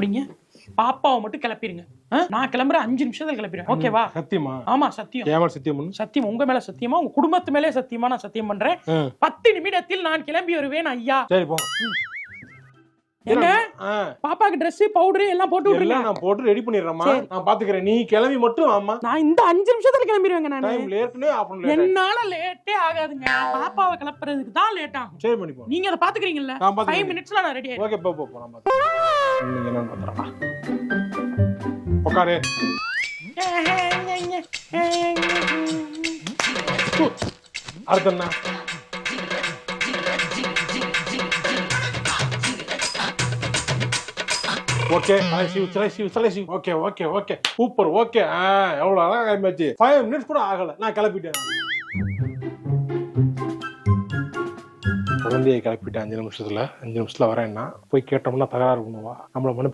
அப்படிங்க பாப்பாவை மட்டும் கிளப்பிடுங்க. நான் கிளம்புறேன் 5 நிமிஷத்துல கிளப்பிடுறேன். ஓகேவா? சத்தியமா? ஆமா சத்தியம். ஏமா சத்தியம்? சத்தியம். உங்க மேல சத்தியமா, உங்க குடும்பத்து மேலே சத்தியமா நான் சத்தியம் பண்றேன். 10 நிமிடத்தில் நான் கிளம்பி வருவேன் ஐயா. சரி போங்க. எங்க பாப்பாக்கு Dress பவுடர் எல்லாம் போட்டு விடுறீங்க. நான் போட்டு ரெடி பண்ணிடுறேன்மா. நான் பாத்துக்கிறேன். நீ கிளம்பி மட்டும் ஆமா. நான் இந்த 5 நிமிஷத்துல கிளம்பிடுவேங்க. நான் டைம் லேட்னே ஆபன் லேட். என்னால லேட்டே ஆகாதுங்க. பாப்பாவை கிளப்புறதுக்கு தான் லேட் ஆகும். சரி பண்ணி போ. நீங்க அத பாத்துக்கிறீங்கல்ல? 5 மினிட்ஸ்ல நான் ரெடி ஆயிடுவேன். ஓகே போ நான் பாத்துக்கிறேன். நீங்க என்ன பண்றா? உட்காரு. அடுத்து என்ன? ஓகே சலைசி ஓகே சூப்பர் ஓகே. எவ்வளவு அழகா கிளம்பியாச்சு. 5 மினிட்ஸ் கூட ஆகல, நான் கிளப்பிட்டேன். குழந்தையை கிளப்பிட்டேன் 5 நிமிஷத்துல. 5 நிமிஷத்துல வரேன்னா போய் கேட்டோம்னா தகராறு பண்ணுவா. நம்மள